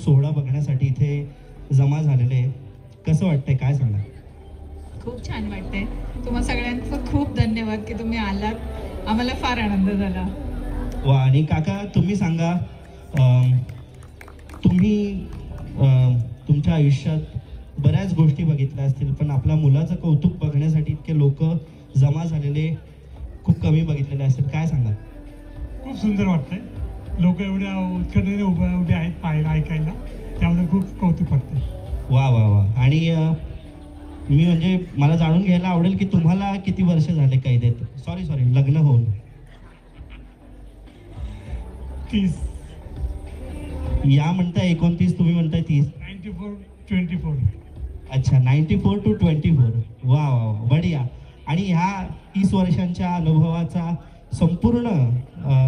सोहळा बघण्यासाठी इथे जमा झालेले. कसं वाटतंय, काय सांगा? खूप छान वाटतंय. तुम्हा सगळ्यांचं खूप धन्यवाद की तुम्ही आलात. आम्हाला फार आनंद झाला. वा. आणि काका तुम्ही सांगा, तुम्ही तुमच्या आयुष्यात बऱ्याच गोष्टी बघितल्या असतील, पण आपल्या मुलाचं कौतुक बघण्यासाठी इतके लोक जमा झालेले खूप कमी बघितलेले असतील. काय सांगा? खूप सुंदर वाटतंय. लोक एवढ्या उत्कंठेने उभे आहेत पाहायला, ऐकायला, त्यामुळे खूप कौतुक वाटतंय. वा वा वा. आणि मी म्हणजे मला जाणून घ्यायला आवडेल की तुम्हाला किती वर्ष झाले कैदेत? सॉरी लग्न होऊन? 30. या म्हणताय 29, तुम्ही म्हणताय 30. 94-24. अच्छा, 94 to 24. वा वा वा, बढिया. आणि ह्या 30 वर्षांच्या अनुभवाचा संपूर्ण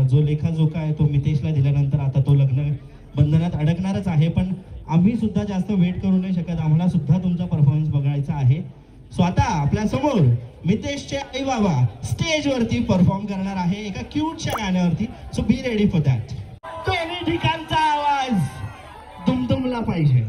जो लेखाजोखा आहे तो मितेशला दिल्यानंतर आता तो लग्न बंधनात अडकणारच आहे. पण आम्ही सुद्धा जास्त वेट करू नाही शकत. आम्हाला सुद्धा तुमचा परफॉर्मन्स बघायचा आहे. सो आता आपल्या समोर मितेशचे आई बाबा स्टेजवरती परफॉर्म करणार आहे एका क्यूटच्या गाण्यावरती. So be ready for that. दोन्ही ठिकाणचा आवाज दुमदुमला पाहिजे.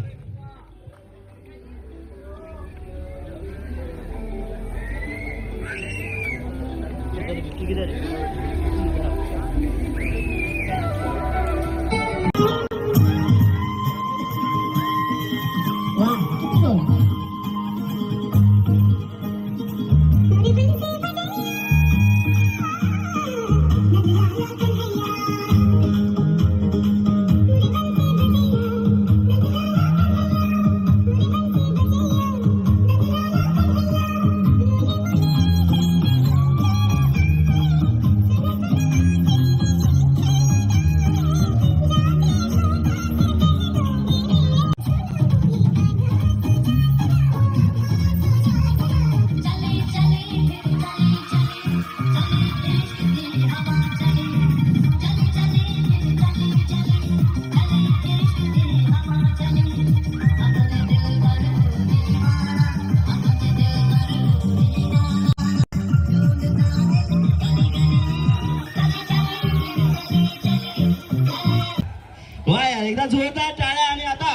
एकदा जोरदार टाळ्या. आणि आता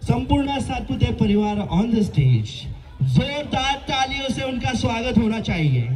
संपूर्ण सातपुते परिवार ऑन द स्टेज. जोरदार तालियों से उनका स्वागत होना चाहिए.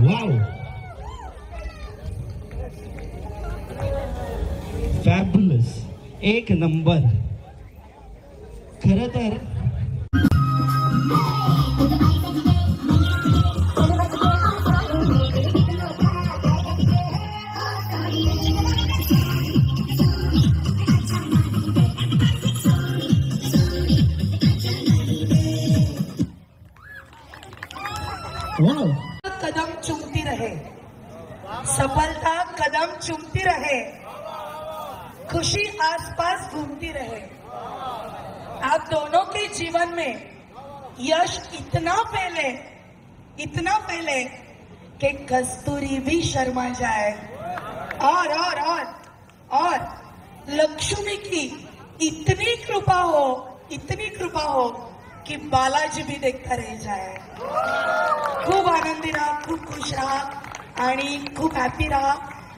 वाव, फॅब्युलस, एक नंबर. खरं तर चलता कदम चूमती रहे, खुशी आसपास घूमती रहे। आप दोनों के जीवन में यश इतना फैले कि कस्तूरी भी शर्मा जाए, और लक्ष्मी की इतनी कृपा हो कि बालाजी भी देखता रह जाए। खूप आनंदी राहा, खूप खुश राहा आणि खूप हॅपी राहा।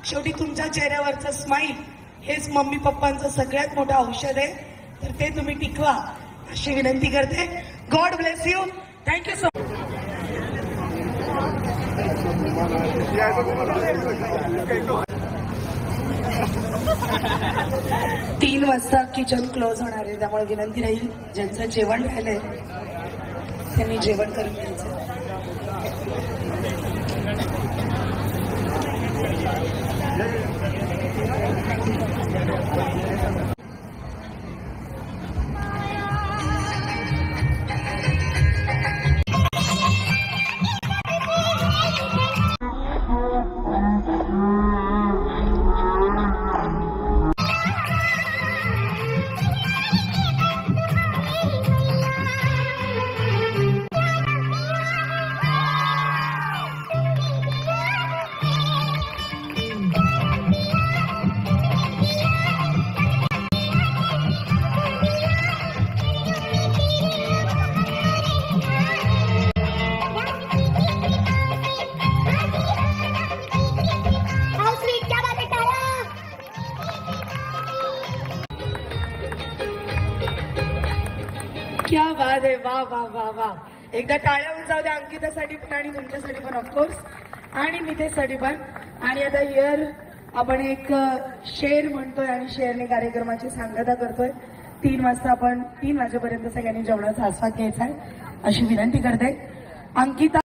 शेवटी तुमच्या चेहऱ्यावरचं स्माईल हेच मम्मी पप्पांचं सगळ्यात मोठं औषध आहे, तर ते तुम्ही टिकवा अशी विनंती करते। God bless you, thank you so 3 वाजता किचन क्लोज होणार आहे, त्यामुळे विनंती राहील ज्यांचं जेवण राहिलंय त्यांनी जेवण करून घ्यायचं। क्या बात आहे, वा वा वा वा। एकदा टाळ्या जाऊ द्या अंकितासाठी पण आणि तुमच्यासाठी पण ऑफकोर्स, आणि मितेसाठी पण। आणि आता हिअर आपण एक शेर म्हणतोय आणि शेरने कार्यक्रमाची सांगता करतोय। 3 वाजता आपण 3 वाजेपर्यंत सगळ्यांनी जेवणाचा आस्वाद घ्यायचा आहे अशी विनंती करते। अंकिता